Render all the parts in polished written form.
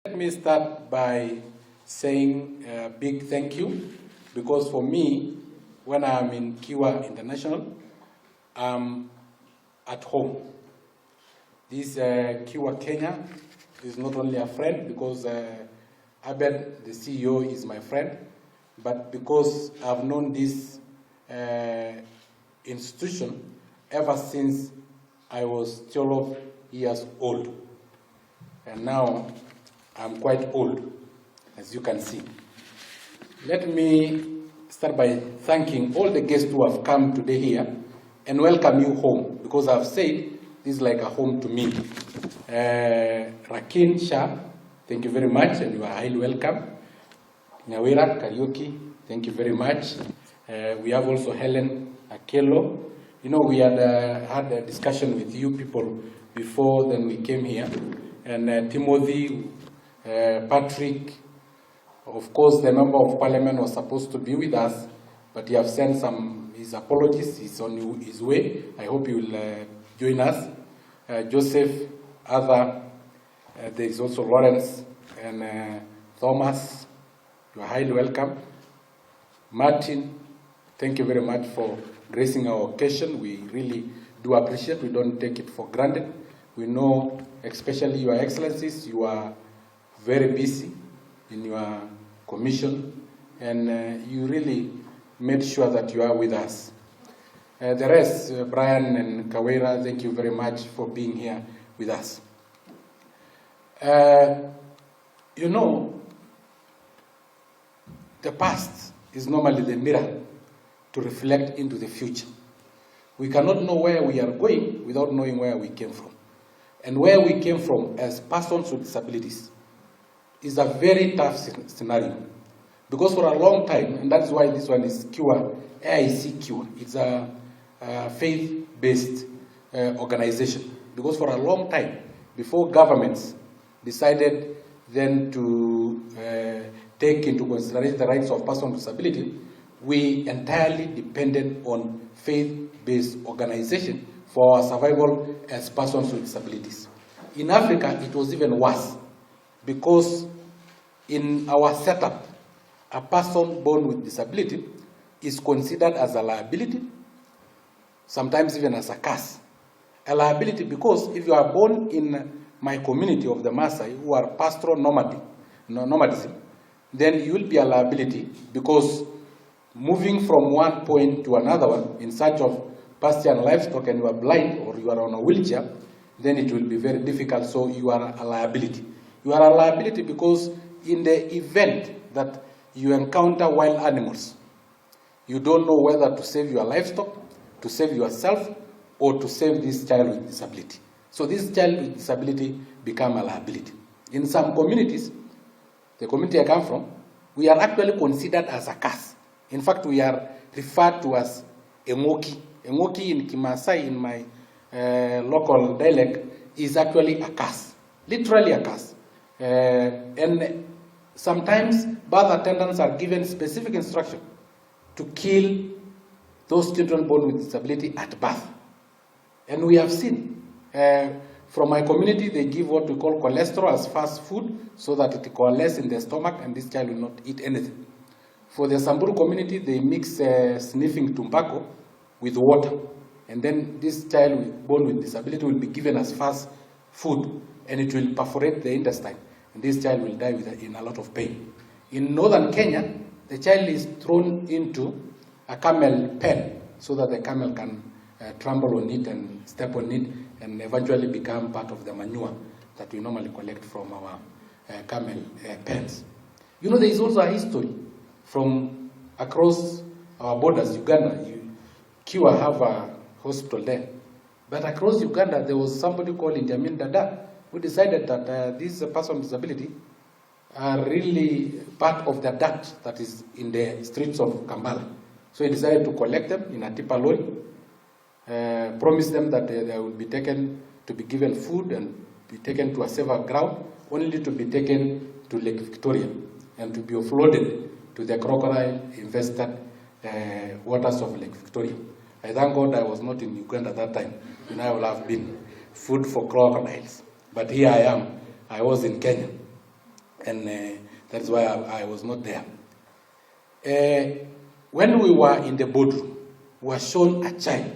Let me start by saying a big thank you, because for me, when I'm in Kiwa International, I'm at home. This Kiwa Kenya is not only a friend because Abed, the CEO, is my friend, but because I've known this institution ever since I was 12 years old. And now I'm quite old, as you can see. Let me start by thanking all the guests who have come today here and welcome you home, because I've said this is like a home to me. Rakin Shah, thank you very much, and you are highly welcome. Nyawira Karaoke, thank you very much. We have also Helen Akelo. You know, we had had a discussion with you people before then we came here. And Timothy, Patrick, of course, the member of parliament was supposed to be with us, but he has sent his apologies. He's on his way. I hope he will join us. Joseph, there is also Lawrence and Thomas. You are highly welcome. Martin, thank you very much for gracing our occasion. We really do appreciate. We don't take it for granted. We know, especially Your Excellencies, you are very busy in your commission, and you really made sure that you are with us. The rest, Brian and Kawera, thank you very much for being here with us. You know, the past is normally the mirror to reflect into the future. We cannot know where we are going without knowing where we came from. And where we came from as persons with disabilities is a very tough scenario. Because for a long time, and that's why this one is Kiwa, AIC Kiwa, it's a faith-based organization. Because for a long time, before governments decided then to take into consideration the rights of persons with disability, we entirely depended on faith-based organization for our survival as persons with disabilities. In Africa, it was even worse, because in our setup, a person born with disability is considered as a liability, sometimes even as a curse. A liability because if you are born in my community of the Maasai, who are pastoral nomadism, then you will be a liability, because moving from one point to another one in search of pasture and livestock, and you are blind or you are on a wheelchair, then it will be very difficult, so you are a liability. You are a liability because in the event that you encounter wild animals, you don't know whether to save your livestock, to save yourself, or to save this child with disability. So this child with disability become a liability. In some communities, the community I come from, we are actually considered as a curse. In fact, we are referred to as Emoki. Emoki in Kimasai, in my local dialect, is actually a curse, literally a curse. And sometimes birth attendants are given specific instruction to kill those children born with disability at birth. And we have seen, from my community, they give what we call cholesterol as fast food so that it coalesces in the stomach and this child will not eat anything. For the Samburu community, they mix sniffing tobacco with water, and then this child born with disability will be given as fast food, and it will perforate the intestine, and this child will die in a lot of pain. In northern Kenya, the child is thrown into a camel pen so that the camel can trample on it and step on it and eventually become part of the manure that we normally collect from our camel pens. You know, there is also a history from across our borders. Uganda, Kiwa have a hospital there. But across Uganda, there was somebody called Injamin Dada who decided that these person with disability are really part of the dirt that is in the streets of Kampala. So he decided to collect them in a tipper lorry, promise them that they would be taken to be given food and be taken to a safer ground, only to be taken to Lake Victoria and to be offloaded to the crocodile-infested waters of Lake Victoria. I thank God I was not in Uganda at that time, and I would have been food for crocodiles. But here I am. I was in Kenya. and that is why I was not there. When we were in the boardroom, we were shown a child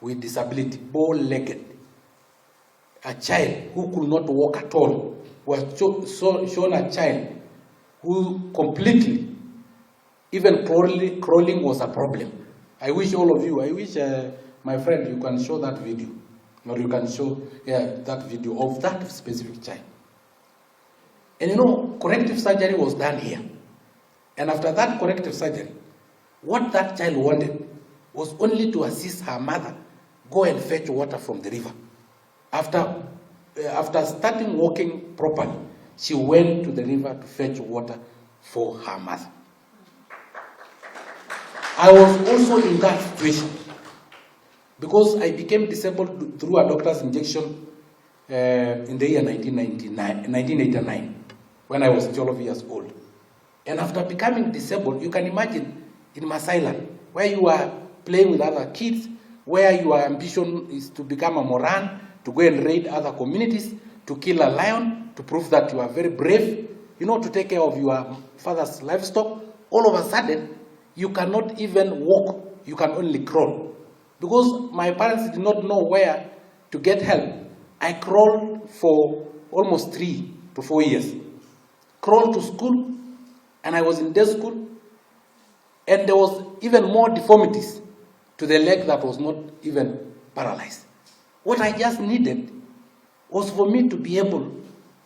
with disability, bow-legged, a child who could not walk at all. We were shown a child who completely, even crawling was a problem. I wish all of you, my friend, you can show that video, or you can show that video of that specific child. And you know, corrective surgery was done here. And after that corrective surgery, what that child wanted was only to assist her mother go and fetch water from the river. After starting walking properly, she went to the river to fetch water for her mother. I was also in that situation because I became disabled through a doctor's injection in the year 1989, when I was 12 years old. And after becoming disabled, you can imagine in Masailand, where you are playing with other kids, where your ambition is to become a Moran, to go and raid other communities, to kill a lion, to prove that you are very brave, you know, to take care of your father's livestock. All of a sudden, you cannot even walk, you can only crawl. Because my parents did not know where to get help, I crawled for almost 3 to 4 years. Crawled to school, and I was in day school, and there was even more deformities to the leg that was not even paralyzed. What I just needed was for me to be able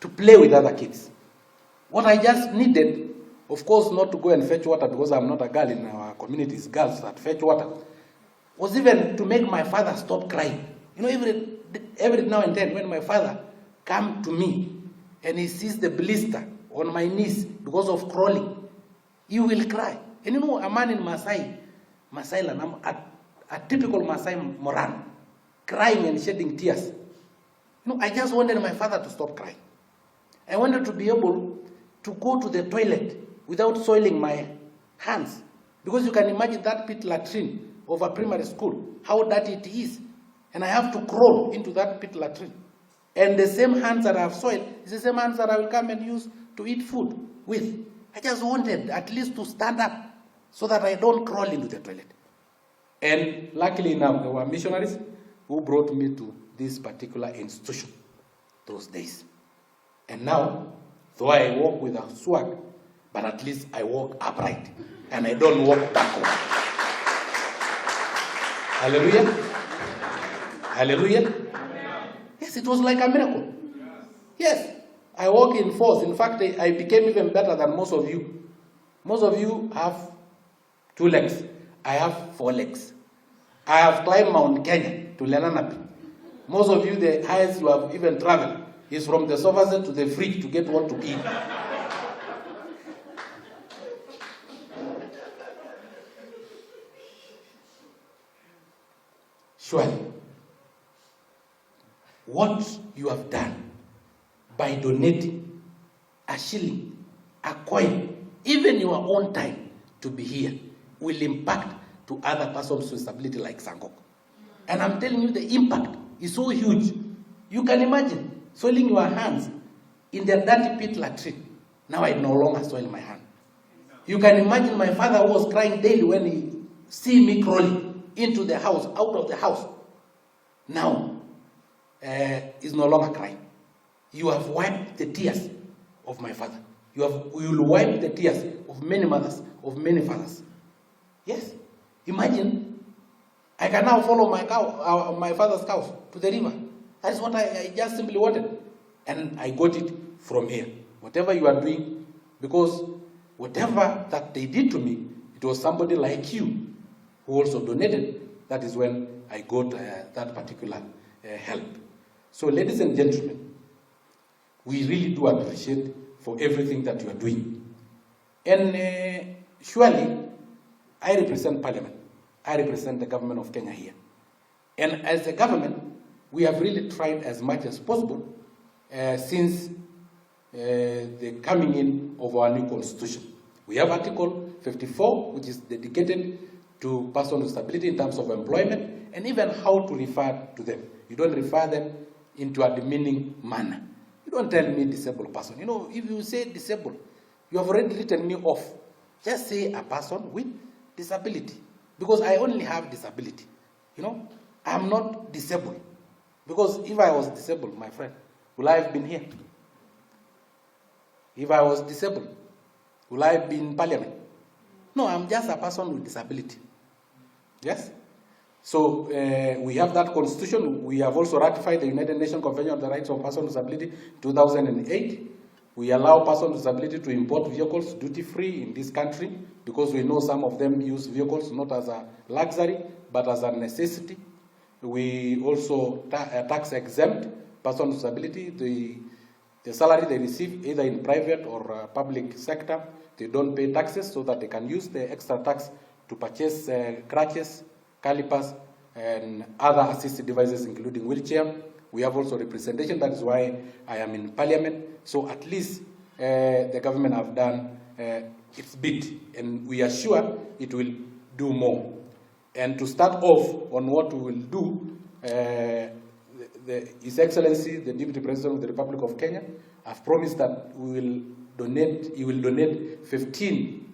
to play with other kids. What I just needed, of course, not to go and fetch water, because I'm not a girl in our communities, girls that fetch water, was even to make my father stop crying. You know, every now and then when my father comes to me and he sees the blister on my knees because of crawling, he will cry. And you know, a man in Masailand, a typical Maasai Moran, crying and shedding tears. You know, I just wanted my father to stop crying. I wanted to be able to go to the toilet without soiling my hands. Because you can imagine that pit latrine of a primary school, how dirty it is. And I have to crawl into that pit latrine. And the same hands that I have soiled is the same hands that I will come and use to eat food with. I just wanted at least to stand up so that I don't crawl into the toilet. And luckily enough, there were missionaries who brought me to this particular institution those days. And now, though I walk with a swag, but at least I walk upright and I don't walk backward. Hallelujah. Hallelujah. Yes, it was like a miracle. Yes, I walk in force. In fact, I became even better than most of you. Most of you have 2 legs. I have 4 legs. I have climbed Mount Kenya to Lenanapi. Most of you, the highest you have even traveled is from the sofa set to the fridge to get what to eat. Surely, what you have done by donating a shilling, a coin, even your own time to be here will impact to other persons with disability like Sankok. And I'm telling you, the impact is so huge. You can imagine soiling your hands in the dirty pit latrine. Now I no longer soil my hand. You can imagine my father who was crying daily when he see me crawling into the house, out of the house. Now, is no longer crying. You have wiped the tears of my father. You will wipe the tears of many mothers, of many fathers. Yes. Imagine, I can now follow my father's cows to the river. That is what I just simply wanted. And I got it from here. Whatever you are doing, because whatever that they did to me, it was somebody like you who also donated. That is when I got that particular help. So, ladies and gentlemen, we really do appreciate for everything that you are doing. And surely, I represent Parliament. I represent the government of Kenya here. And as a government, we have really tried as much as possible since the coming in of our new constitution. We have Article 54, which is dedicated to persons with disability in terms of employment and even how to refer to them. You don't refer them into a demeaning manner. You don't tell me disabled person. You know, if you say disabled, you have already written me off. Just say a person with disability. Because I only have disability. You know, I am not disabled. Because if I was disabled, my friend, will I have been here? If I was disabled, will I have been in parliament? No, I'm just a person with disability. Yes? So we have that constitution. We have also ratified the United Nations Convention on the Rights of Persons with Disability 2008. We allow persons with disability to import vehicles duty-free in this country because we know some of them use vehicles not as a luxury but as a necessity. We also tax exempt persons with disability. The salary they receive either in private or public sector, they don't pay taxes so that they can use the extra tax to purchase crutches, calipers, and other assistive devices, including wheelchair. We have also representation. That is why I am in parliament. So at least the government have done its bit, and we are sure it will do more. And to start off on what we will do, His Excellency, the Deputy President of the Republic of Kenya, have promised that he will donate 15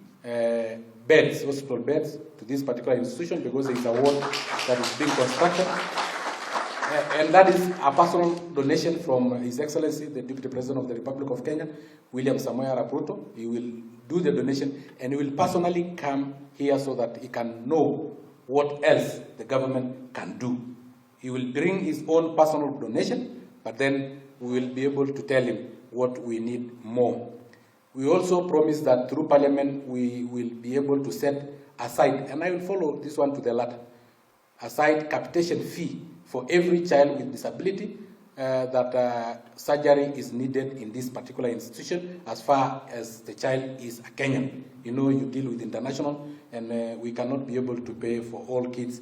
beds, hospital beds, to this particular institution because it's a ward that is being constructed. And that is a personal donation from His Excellency, the Deputy President of the Republic of Kenya, William Samoei Arap Ruto. He will do the donation and he will personally come here so that he can know what else the government can do. He will bring his own personal donation, but then we will be able to tell him what we need more. We also promise that through Parliament we will be able to set aside, and I will follow this one to the letter, aside capitation fee for every child with disability that surgery is needed in this particular institution as far as the child is a Kenyan. You know, you deal with international, and we cannot be able to pay for all kids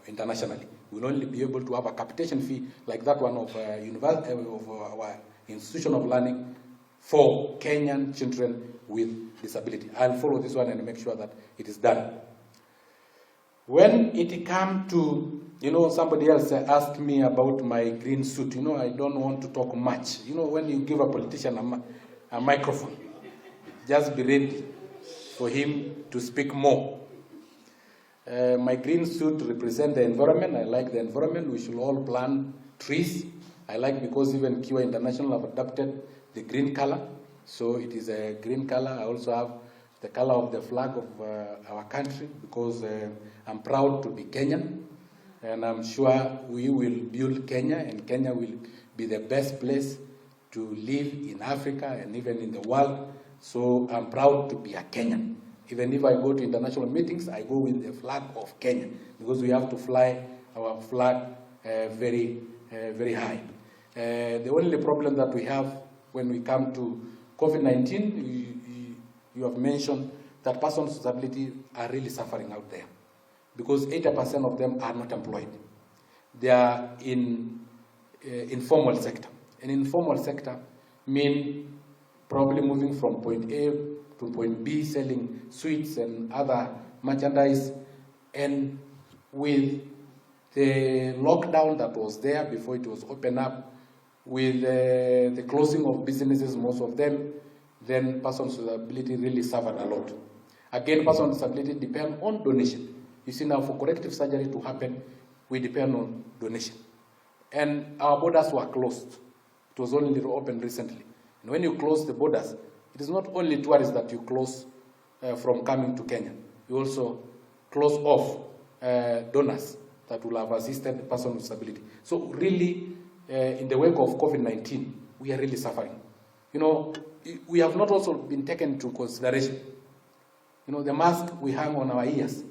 internationally. We'll only be able to have a capitation fee like that one of our institution of learning for Kenyan children with disability. I'll follow this one and make sure that it is done. When it comes to, you know, somebody else asked me about my green suit. You know, I don't want to talk much. You know, when you give a politician a microphone, just be ready for him to speak more. My green suit represents the environment. I like the environment. We should all plant trees. I like because even Kiwa International have adopted the green color. So it is a green color. I also have the color of the flag of our country because I'm proud to be Kenyan. And I'm sure we will build Kenya, and Kenya will be the best place to live in Africa and even in the world. So I'm proud to be a Kenyan. Even if I go to international meetings, I go with the flag of Kenya because we have to fly our flag very high. The only problem that we have when we come to COVID-19, you have mentioned that persons with disability are really suffering out there because 80% of them are not employed. They are in informal sector. And informal sector mean probably moving from point A to point B, selling sweets and other merchandise. And with the lockdown that was there before it was opened up, with the closing of businesses, most of them, then persons with disability really suffered a lot. Again, persons with disability depend on donation. You see now, for corrective surgery to happen, we depend on donation. And our borders were closed. It was only opened recently. And when you close the borders, it is not only tourists that you close from coming to Kenya. You also close off donors that will have assisted the person with disability. So really, in the wake of COVID-19, we are really suffering. You know, we have not also been taken into consideration. You know, the mask we hang on our ears.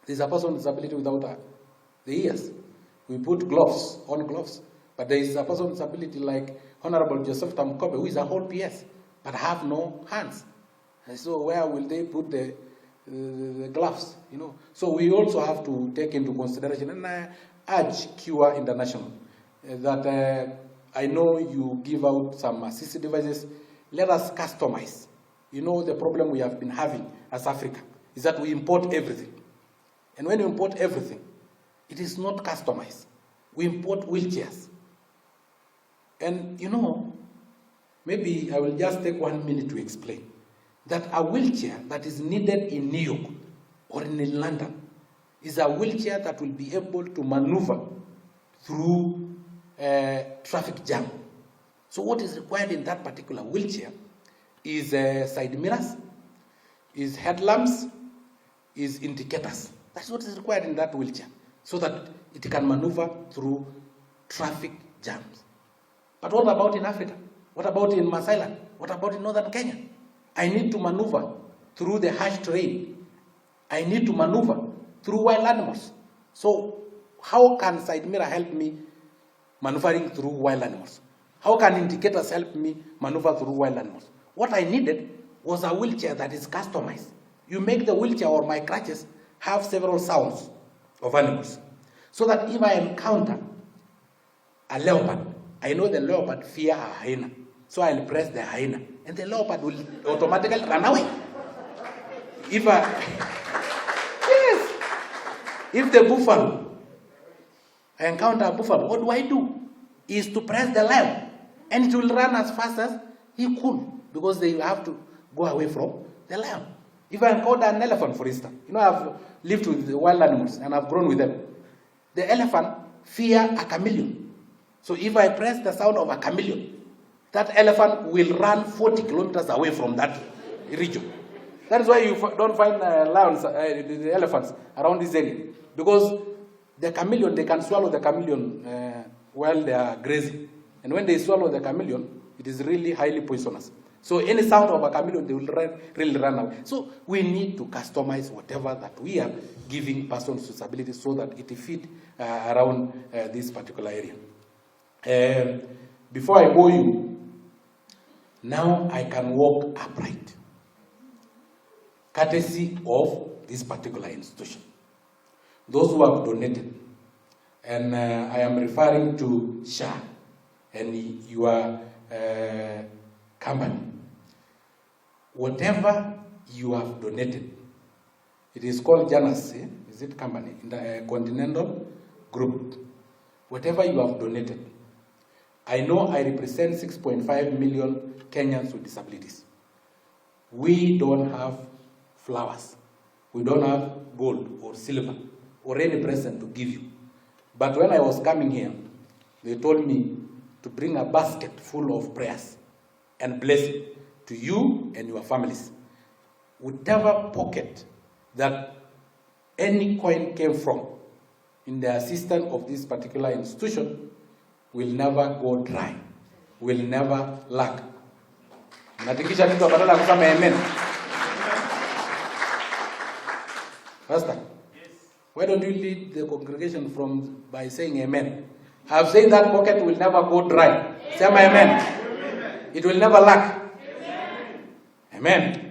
There's a person with disability without the ears. We put gloves on gloves. But there is a person with disability like Honorable Joseph Tamkobe, who is a whole PS, but have no hands. And so where will they put the gloves? You know. So we also have to take into consideration, and I urge Kiwa International that I know you give out some assistive devices. Let us customize. You know, the problem we have been having as Africa is that we import everything. And when you import everything, it is not customized. We import wheelchairs. And maybe I will just take 1 minute to explain that a wheelchair that is needed in New York or in London is a wheelchair that will be able to maneuver through traffic jam. So what is required in that particular wheelchair is side mirrors, is headlamps, is indicators. That's what is required in that wheelchair, so that it can maneuver through traffic jams. But what about in Africa? What about in Masailand? What about in northern Kenya? I need to maneuver through the harsh terrain. I need to maneuver through wild animals. So how can side mirror help me maneuvering through wild animals? How can indicators help me maneuver through wild animals? What I needed was a wheelchair that is customized. You make the wheelchair or my crutches have several sounds of animals, so that if I encounter a leopard, I know the leopard fear a hyena. So I'll press the hyena, and the leopard will automatically run away. If the buffalo, I encounter a buffalo, what do? Is to press the lion, and it will run as fast as he could, because they have to go away from the lion. If I encounter an elephant, for instance, I've lived with the wild animals and I've grown with them. The elephant fear a chameleon. So if I press the sound of a chameleon, that elephant will run 40 kilometers away from that region. That is why you don't find lions, the elephants around this area, because the chameleon, they can swallow the chameleon while they are grazing. And when they swallow the chameleon, it is really highly poisonous. So any sound of a chameleon, they will really run away. So we need to customize whatever that we are giving persons with disabilities, so that it fit around this particular area. Before I go you, now I can walk upright, courtesy of this particular institution. Those who have donated, and I am referring to SHA and your company. Whatever you have donated, it is called Janus, is it company, in the Continental Group. Whatever you have donated, I know I represent 6.5 million Kenyans with disabilities. We don't have flowers. We don't have gold or silver or any present to give you. But when I was coming here, they told me to bring a basket full of prayers and blessing to you and your families. Whatever pocket that any coin came from in the assistance of this particular institution will never go dry, will never lack. Natikisha kitu badala ya kusema amen. Pastor, why don't you lead the congregation by saying amen? I have said that pocket will never go dry. Say amen. It will never lack. Amen.